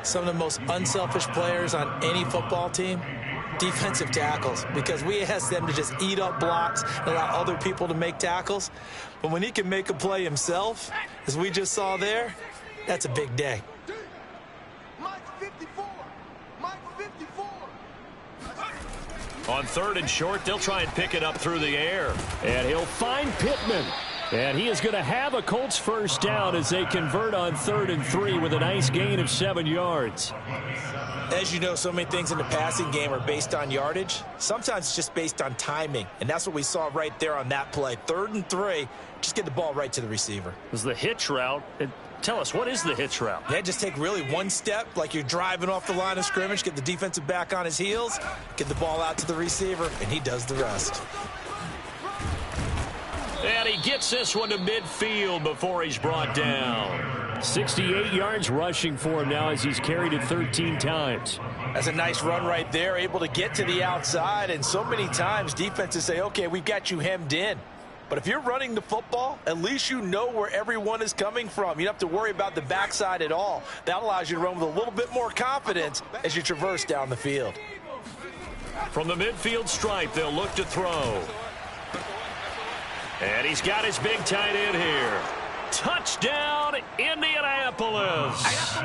Some of the most unselfish players on any football team, defensive tackles, because we ask them to just eat up blocks and allow other people to make tackles. But when he can make a play himself, as we just saw there, that's a big day. On 3rd and short, they'll try and pick it up through the air. And he'll find Pittman. And he is going to have a Colts 1st down as they convert on 3rd and 3 with a nice gain of 7 yards. As you know, so many things in the passing game are based on yardage. Sometimes it's just based on timing. And that's what we saw right there on that play. 3rd and 3, just get the ball right to the receiver. It was the hitch route. Tell us, what is the hitch route? Yeah, just take really one step, like you're driving off the line of scrimmage, get the defensive back on his heels, get the ball out to the receiver, and he does the rest. And he gets this one to midfield before he's brought down. 68 yards rushing for him now as he's carried it 13 times. That's a nice run right there, able to get to the outside, and so many times defenses say, okay, we've got you hemmed in. But if you're running the football, at least you know where everyone is coming from. You don't have to worry about the backside at all. That allows you to run with a little bit more confidence as you traverse down the field. From the midfield stripe, they'll look to throw. And he's got his big tight end here. Touchdown, Indianapolis.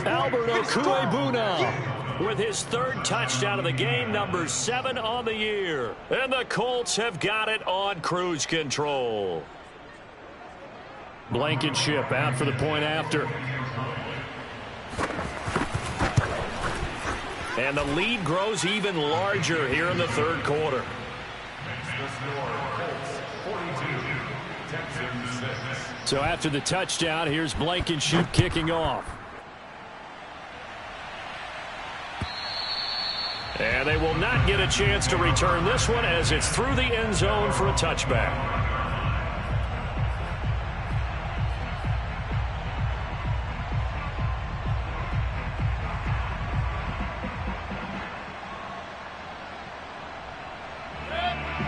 Albert Okuebuna with his 3rd touchdown of the game, number 7 on the year. And the Colts have got it on cruise control. Blankenship out for the point after. And the lead grows even larger here in the 3rd quarter. Texans 6. So after the touchdown, here's Blankenship kicking off. And they will not get a chance to return this one as it's through the end zone for a touchback.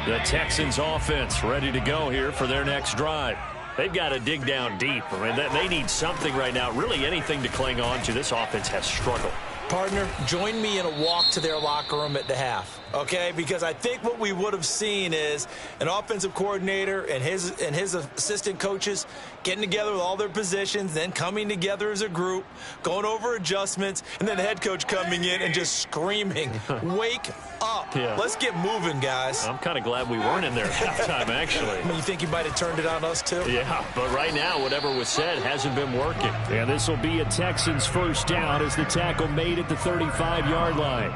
The Texans offense ready to go here for their next drive. They've got to dig down deep. I mean, they need something right now, really anything to cling on to. This offense has struggled. Partner, join me in a walk to their locker room at the half, okay? Because I think what we would have seen is an offensive coordinator and his assistant coaches getting together with all their positions, then coming together as a group, going over adjustments, and then the head coach coming in and just screaming, wake up. Yeah. Let's get moving, guys. I'm kind of glad we weren't in there at halftime, actually. You think he might have turned it on us, too? Yeah, but right now, whatever was said hasn't been working. And this will be a Texans first down as the tackle made at the 35-yard line.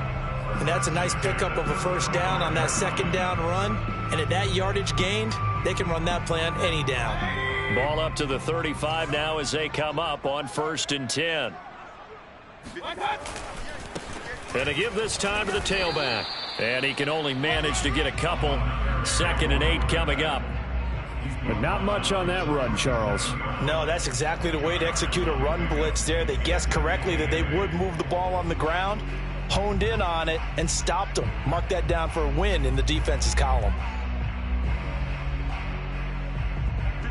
And that's a nice pickup of a first down on that second down run. And at that yardage gained, they can run that play on any down. Ball up to the 35 now as they come up on 1st and 10. And to give this time to the tailback. And he can only manage to get a couple. 2nd and 8 coming up. But not much on that run, Charles. No, that's exactly the way to execute a run blitz there. They guessed correctly that they would move the ball on the ground, honed in on it, and stopped them. Mark that down for a win in the defense's column.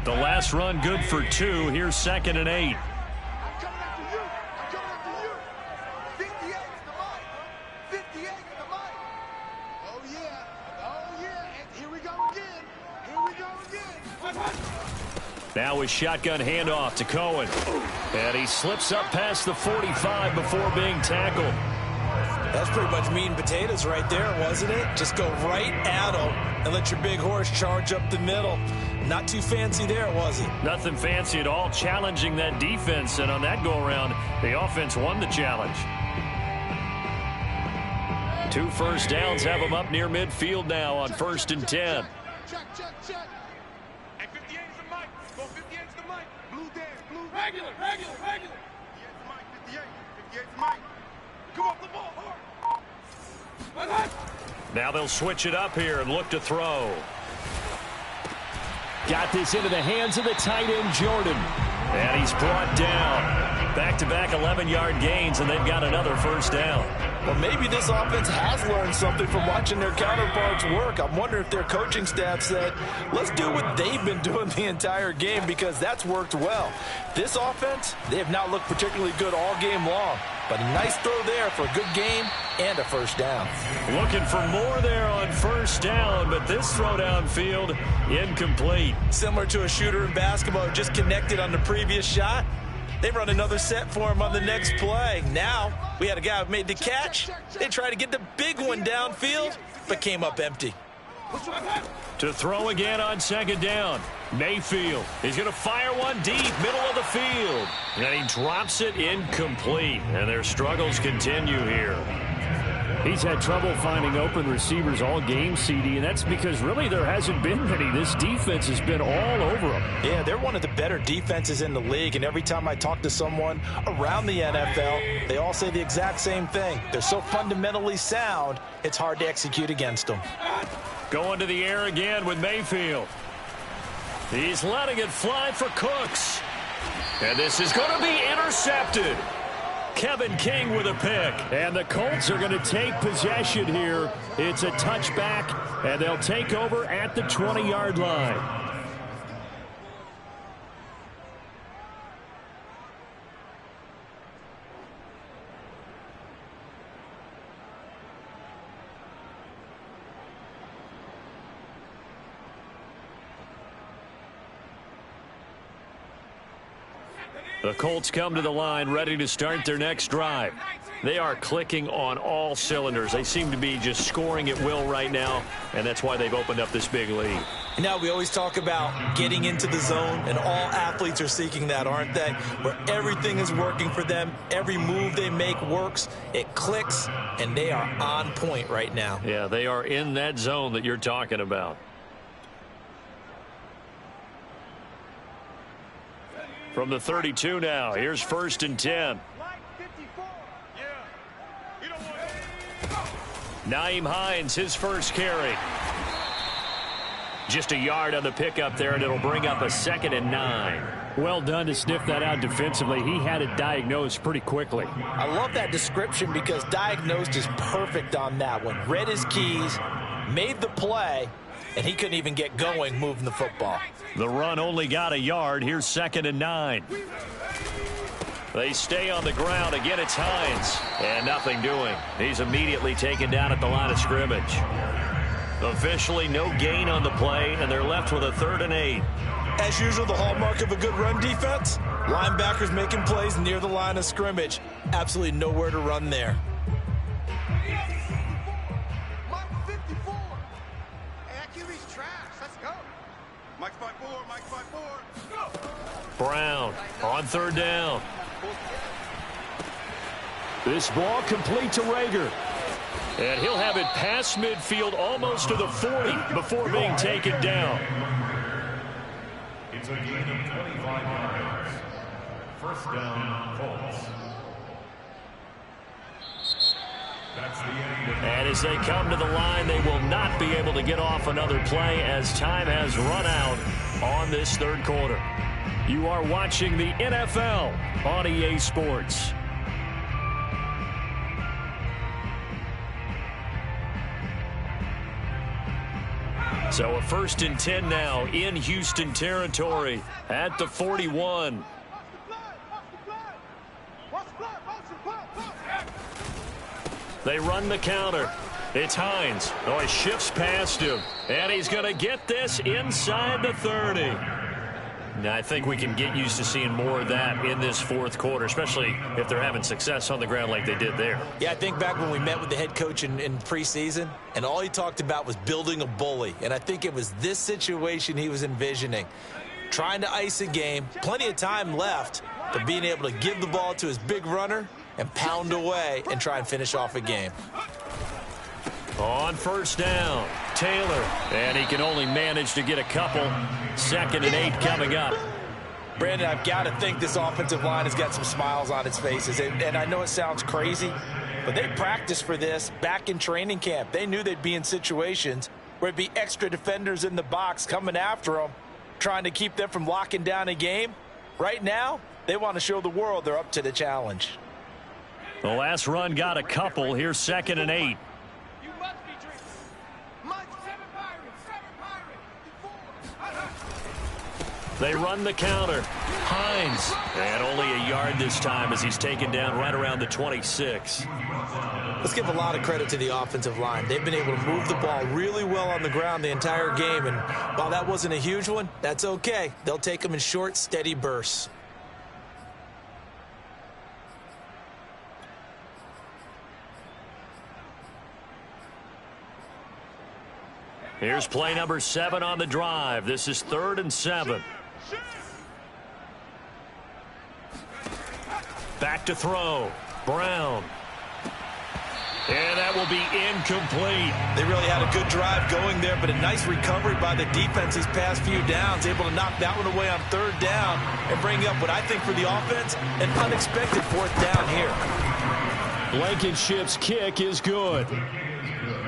The last run good for 2. Here's 2nd and 8. I'm coming after you. I'm coming after you. 58 is the mic. 58 is the mic. Oh, yeah. Oh, yeah. And here we go again. Here we go again. Now a shotgun handoff to Cohen. And he slips up past the 45 before being tackled. That's pretty much meat and potatoes right there, wasn't it? Just go right at him and let your big horse charge up the middle. Not too fancy there, was it? Nothing fancy at all, challenging that defense. And on that go-around, the offense won the challenge. 2 first downs have them up near midfield now on 1st and 10. Check. Hey, 58 is the mic. Go 58 is the mic. Blue dance. Blue. Regular. 58 is the mic. 58. 58 is the mic. Come off the ball hard. Now they'll switch it up here and look to throw. Got this into the hands of the tight end, Jordan. And he's brought down. Back-to-back 11-yard gains, and they've got another first down. Well, maybe this offense has learned something from watching their counterparts work. I'm wondering if their coaching staff said, let's do what they've been doing the entire game, because that's worked well. This offense, they have not looked particularly good all game long. But a nice throw there for a good game and a first down. Looking for more there on first down, but this throw downfield, incomplete. Similar to a shooter in basketball who just connected on the previous shot. They run another set for him on the next play. Now, we had a guy who made the catch. They tried to get the big one downfield, but came up empty. To throw again on 2nd down. Mayfield. He's going to fire one deep, middle of the field. And he drops it incomplete. And their struggles continue here. He's had trouble finding open receivers all game, CD, and that's because really there hasn't been many. This defense has been all over them. Yeah, they're one of the better defenses in the league, and every time I talk to someone around the NFL, they all say the exact same thing. They're so fundamentally sound, it's hard to execute against them. Going to the air again with Mayfield. He's letting it fly for Cooks. And this is going to be intercepted. Kevin King with a pick. And the Colts are going to take possession here. It's a touchback, and they'll take over at the 20-yard line. The Colts come to the line ready to start their next drive. They are clicking on all cylinders. They seem to be just scoring at will right now, and that's why they've opened up this big lead. Now, we always talk about getting into the zone, and all athletes are seeking that, aren't they? Where everything is working for them. Every move they make works. It clicks, and they are on point right now. Yeah, they are in that zone that you're talking about. From the 32 now, here's 1st and 10. Nyheim Hines, his first carry. Just a yard on the pickup there, and it'll bring up a 2nd and 9. Well done to sniff that out defensively. He had it diagnosed pretty quickly. I love that description because diagnosed is perfect on that one. Read his keys, made the play, and he couldn't even get going moving the football. The run only got a yard. Here's 2nd and 9. They stay on the ground. Again, it's Hines. And nothing doing. He's immediately taken down at the line of scrimmage. Officially no gain on the play, and they're left with a 3rd and 8. As usual, the hallmark of a good run defense, linebackers making plays near the line of scrimmage. Absolutely nowhere to run there. Mike 54. Hey, that QB's trash. Let's go. Mike's 5-4. Mike's 5-4. Go. Brown on 3rd down. This ball complete to Rager. And he'll have it past midfield almost to the 40 before being taken down. It's a gain of 25 yards. 1st down, Colts. That's the end. And as they come to the line, they will not be able to get off another play as time has run out on this 3rd quarter. You are watching the NFL on EA Sports. So a 1st and 10 now in Houston territory at the 41. They run the counter. It's Hines. Oh, he shifts past him. And he's going to get this inside the 30. Now, I think we can get used to seeing more of that in this 4th quarter, especially if they're having success on the ground like they did there. Yeah, I think back when we met with the head coach in preseason, and all he talked about was building a bully. And I think it was this situation he was envisioning. Trying to ice a game, plenty of time left, but being able to give the ball to his big runner and pound away and try and finish off a game. On 1st down, Taylor, and he can only manage to get a couple. 2nd and 8 coming up. Brandon, I've got to think this offensive line has got some smiles on its faces. And I know it sounds crazy, but they practiced for this back in training camp. They knew they'd be in situations where it'd be extra defenders in the box coming after them, trying to keep them from locking down a game. Right now, they want to show the world they're up to the challenge. The last run got a couple. Here's 2nd and 8. They run the counter. Hines. And only a yard this time as he's taken down right around the 26. Let's give a lot of credit to the offensive line. They've been able to move the ball really well on the ground the entire game. And while that wasn't a huge one, that's okay. They'll take them in short, steady bursts. Here's play number 7 on the drive. This is 3rd and 7. Back to throw. Brown. And that will be incomplete. They really had a good drive going there, but a nice recovery by the defense these past few downs, able to knock that one away on 3rd down and bring up what I think for the offense, an unexpected 4th down here. Blankenship's kick is good.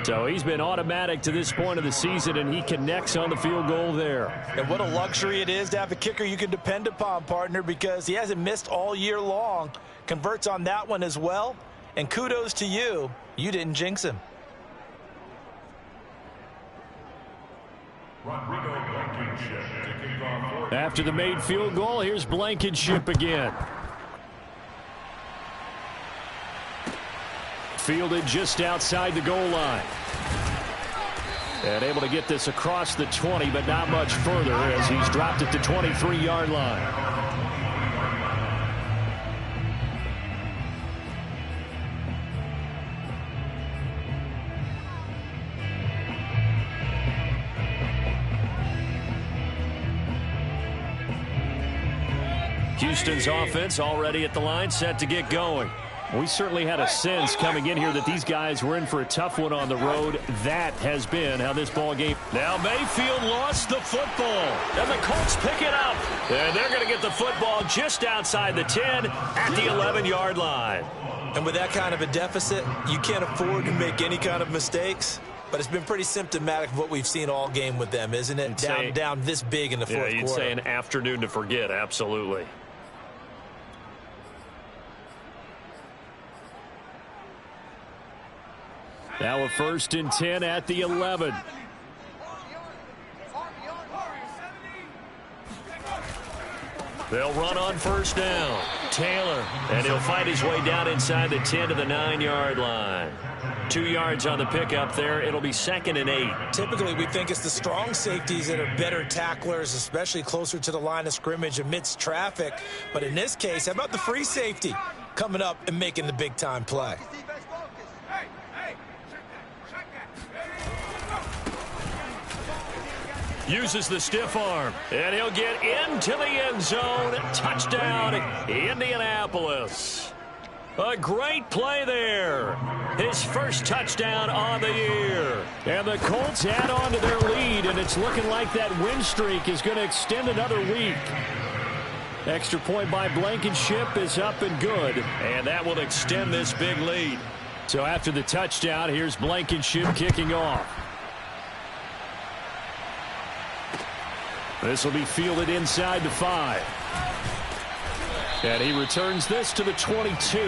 So he's been automatic to this point of the season, and he connects on the field goal there. And what a luxury it is to have a kicker you can depend upon, partner, because he hasn't missed all year long. Converts on that one as well. And kudos to you. You didn't jinx him. After the made field goal, here's Blankenship again. Fielded just outside the goal line. And able to get this across the 20, but not much further as he's dropped at the 23-yard line. Houston's offense already at the line, set to get going. We certainly had a sense coming in here that these guys were in for a tough one on the road. That has been how this ball game. Now Mayfield lost the football, and the Colts pick it up. And they're going to get the football just outside the 10 at the 11-yard line. And with that kind of a deficit, you can't afford to make any kind of mistakes. But it's been pretty symptomatic of what we've seen all game with them, isn't it? Down this big in the fourth quarter. You'd say an afternoon to forget, absolutely. Now a 1st and 10 at the 11. They'll run on 1st down. Taylor, and he'll fight his way down inside the 10 to the 9-yard line. 2 yards on the pickup there. It'll be 2nd and 8. Typically, we think it's the strong safeties that are better tacklers, especially closer to the line of scrimmage amidst traffic. But in this case, how about the free safety coming up and making the big-time play? Uses the stiff arm, and he'll get into the end zone. Touchdown, Indianapolis. A great play there. His first touchdown on the year. And the Colts add on to their lead, and it's looking like that win streak is going to extend another week. Extra point by Blankenship is up and good, and that will extend this big lead. So after the touchdown, here's Blankenship kicking off. This will be fielded inside the 5. And he returns this to the 22.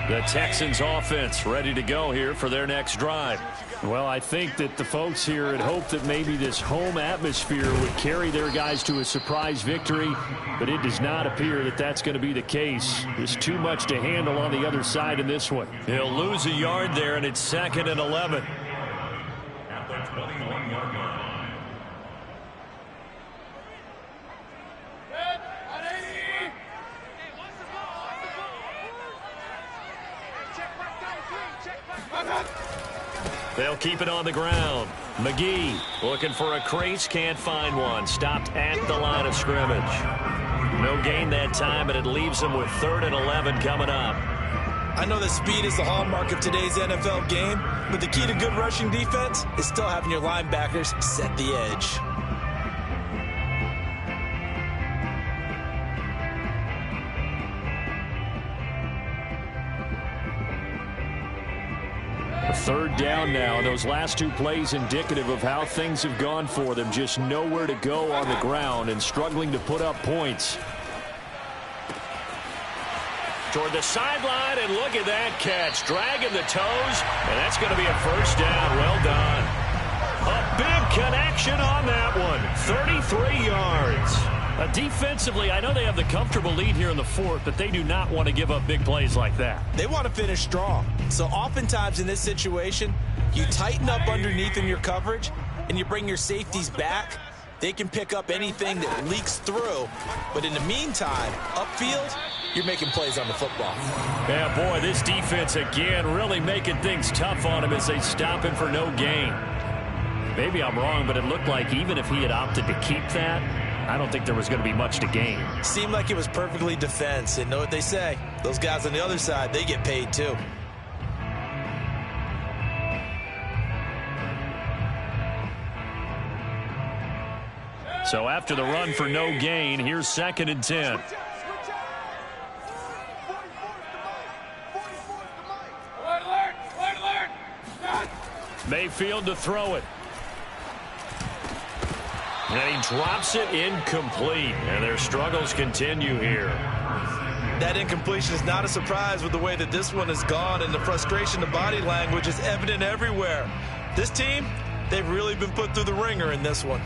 The Texans offense ready to go here for their next drive. Well, I think that the folks here had hoped that maybe this home atmosphere would carry their guys to a surprise victory, but it does not appear that that's going to be the case. There's too much to handle on the other side in this one. He'll lose a yard there, and it's 2nd and 11. At the 21-yard line. They'll keep it on the ground. McGee looking for a crease, can't find one. Stopped at the line of scrimmage. No gain that time, but it leaves them with 3rd and 11 coming up. I know that speed is the hallmark of today's NFL game, but the key to good rushing defense is still having your linebackers set the edge. Third down now. Those last 2 plays indicative of how things have gone for them. Just nowhere to go on the ground and struggling to put up points. Toward the sideline, and look at that catch. Dragging the toes, and that's going to be a 1st down. Well done. A big connection on that one. 33 yards. Defensively, I know they have the comfortable lead here in the fourth, but they do not want to give up big plays like that. They want to finish strong. So oftentimes in this situation, you tighten up underneath in your coverage, and you bring your safeties back. They can pick up anything that leaks through. But in the meantime, upfield, you're making plays on the football. Yeah, boy, this defense again really making things tough on him as they stop him for no gain. Maybe I'm wrong, but it looked like even if he had opted to keep that, I don't think there was going to be much to gain. Seemed like it was perfectly defense. And know what they say? Those guys on the other side, they get paid too. So after the run for no gain, here's 2nd and 10. Mayfield to throw it. And he drops it incomplete. And their struggles continue here. That incompletion is not a surprise with the way that this one has gone, and the frustration, the body language is evident everywhere. This team, they've really been put through the ringer in this one.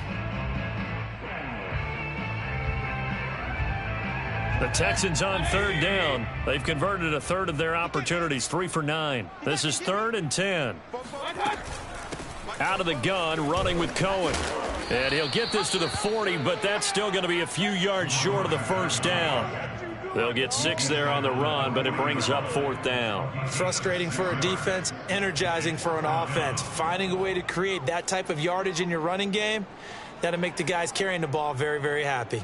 The Texans on 3rd down. They've converted a third of their opportunities, 3 for 9. This is 3rd and 10. Out of the gun, running with Cohen. And he'll get this to the 40, but that's still going to be a few yards short of the first down. They'll get 6 there on the run, but it brings up 4th down. Frustrating for a defense, energizing for an offense. Finding a way to create that type of yardage in your running game, that'll make the guys carrying the ball very, very happy.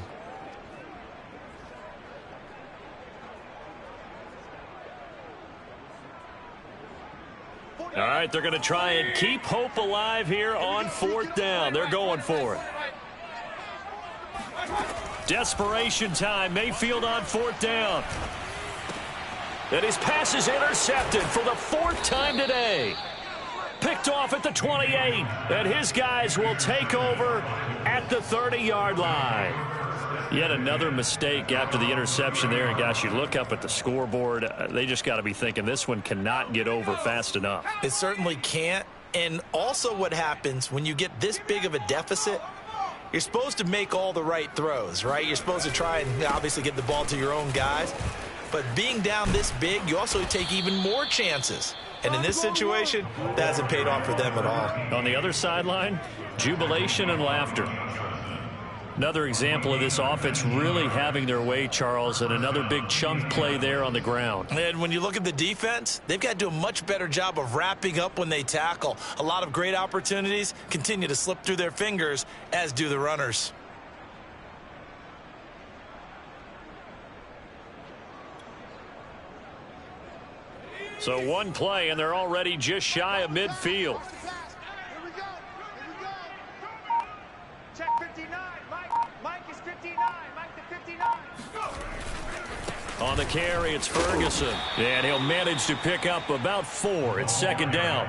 All right, they're going to try and keep hope alive here on 4th down. They're going for it. Desperation time. Mayfield on 4th down. And his pass is intercepted for the 4th time today. Picked off at the 28. And his guys will take over at the 30-yard line. Yet another mistake after the interception there. And, gosh, you look up at the scoreboard. They just got to be thinking this one cannot get over fast enough. It certainly can't. And also what happens when you get this big of a deficit, you're supposed to make all the right throws, right? You're supposed to try and obviously get the ball to your own guys. But being down this big, you also take even more chances. And in this situation, that hasn't paid off for them at all. On the other sideline, jubilation and laughter. Another example of this offense really having their way, Charles, and another big chunk play there on the ground. And when you look at the defense, they've got to do a much better job of wrapping up when they tackle. A lot of great opportunities continue to slip through their fingers, as do the runners. So one play, and they're already just shy of midfield. Check 59. Mike is 59. Mike the 59. On the carry, it's Ferguson. And he'll manage to pick up about 4. It's 2nd down.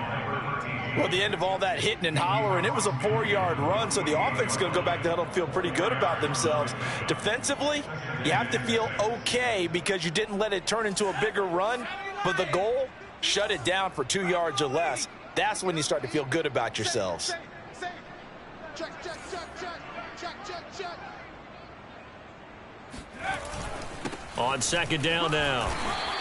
Well, at the end of all that hitting and hollering, it was a 4-yard run, so the offense is going to go back to huddle and feel pretty good about themselves. Defensively, you have to feel okay because you didn't let it turn into a bigger run, but the goal, shut it down for 2 yards or less. That's when you start to feel good about yourselves. Check, check, check, check. Check, check, check. On 2nd down now,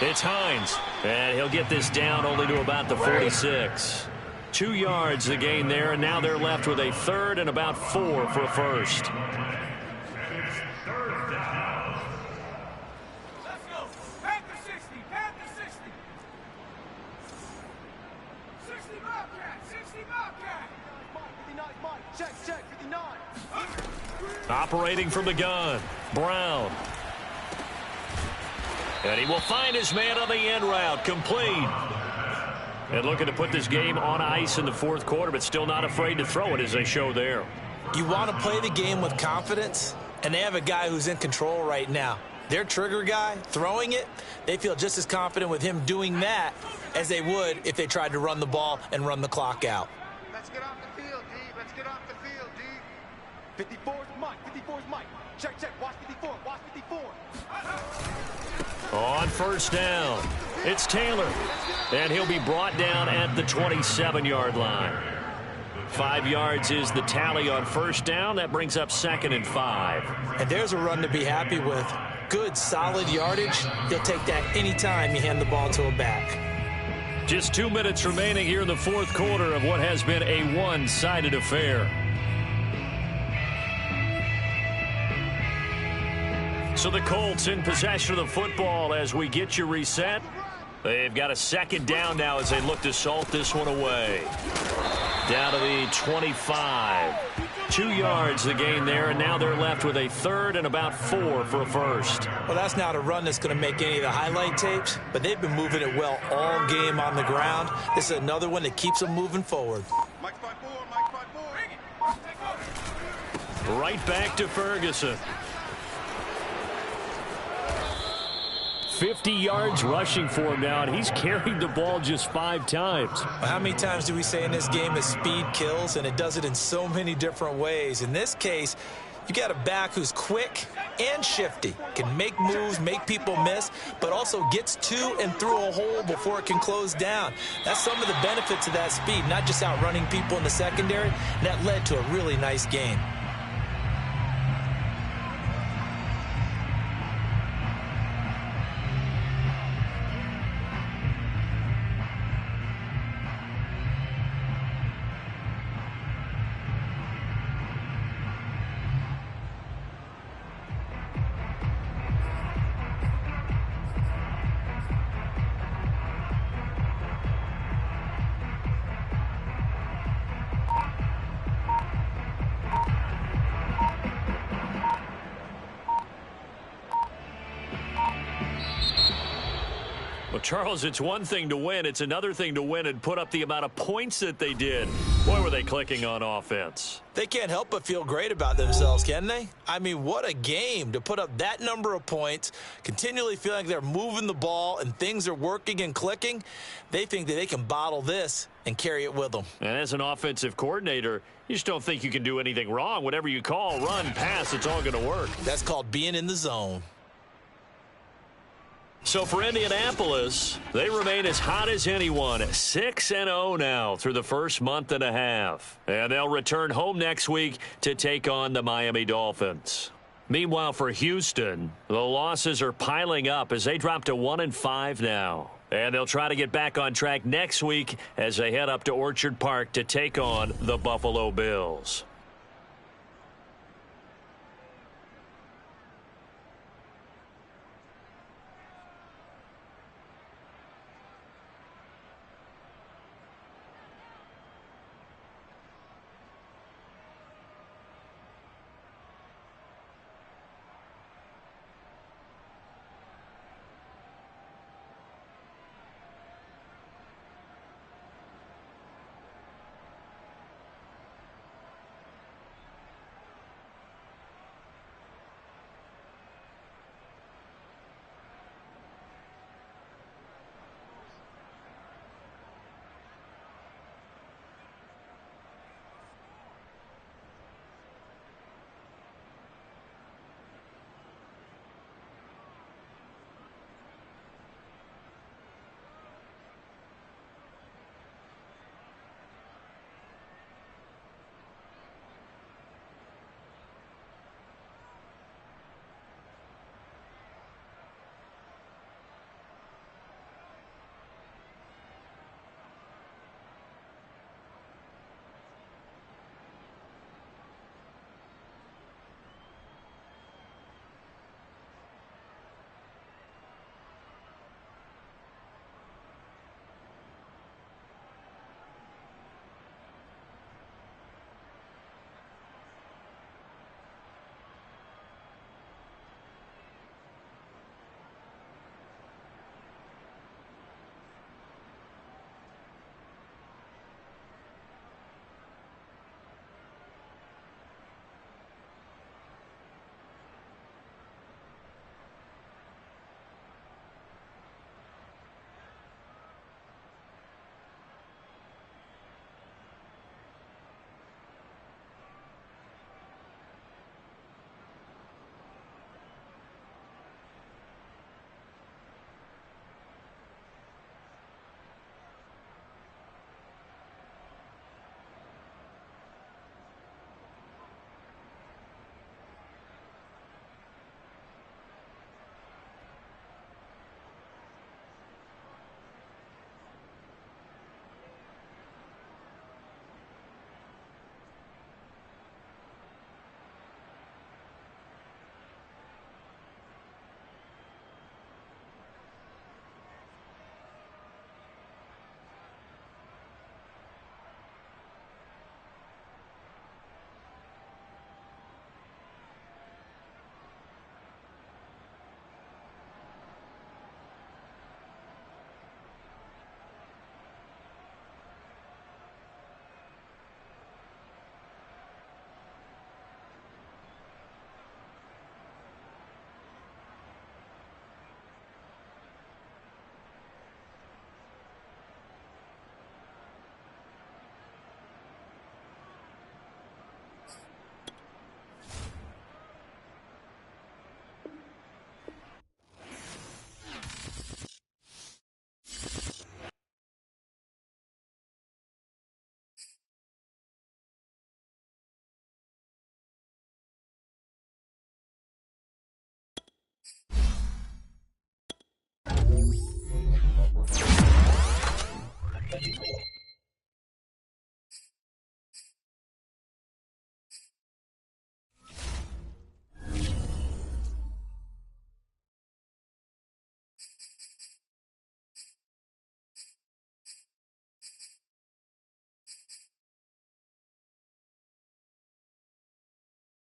it's Hines. And he'll get this down only to about the 46. 2 yards the gain there, and now they're left with a 3rd and about 4 for a first. Operating from the gun, Brown. And he will find his man on the end route, complete. And looking to put this game on ice in the 4th quarter, but still not afraid to throw it as they show there. You want to play the game with confidence, and they have a guy who's in control right now. Their trigger guy, throwing it, they feel just as confident with him doing that as they would if they tried to run the ball and run the clock out. Let's get off the field, D. Let's get off the field, D. 54's Mike. 54's Mike. Check, check. Watch 54. Watch 54. On 1st down, it's Taylor. And he'll be brought down at the 27-yard line. 5 yards is the tally on first down. That brings up 2nd and 5. And there's a run to be happy with. Good, solid yardage. He'll take that anytime you hand the ball to a back. Just 2 minutes remaining here in the fourth quarter of what has been a one-sided affair. So the Colts in possession of the football as we get you reset. They've got a 2nd down now as they look to salt this one away. Down to the 25. 2 yards the gain there, and now they're left with a 3rd and about 4 for a first. Well, that's not a run that's going to make any of the highlight tapes, but they've been moving it well all game on the ground. This is another one that keeps them moving forward. Mike 5-4, Mike 5-4. Right back to Ferguson. 50 yards rushing for him now, and he's carried the ball just 5 times. Well, how many times do we say in this game that speed kills, and it does it in so many different ways? In this case, you got a back who's quick and shifty, can make moves, make people miss, but also gets to and through a hole before it can close down. That's some of the benefits of that speed, not just outrunning people in the secondary. And that led to a really nice game. Well, Charles, it's one thing to win. It's another thing to win and put up the amount of points that they did. Boy, were they clicking on offense. They can't help but feel great about themselves, can they? I mean, what a game to put up that number of points, continually feeling like they're moving the ball and things are working and clicking. They think that they can bottle this and carry it with them. And as an offensive coordinator, you just don't think you can do anything wrong. Whatever you call, run, pass, it's all going to work. That's called being in the zone. So for Indianapolis, they remain as hot as anyone, 6-0 now through the first month and a half. And they'll return home next week to take on the Miami Dolphins. Meanwhile, for Houston, the losses are piling up as they drop to 1-5 now. And they'll try to get back on track next week as they head up to Orchard Park to take on the Buffalo Bills.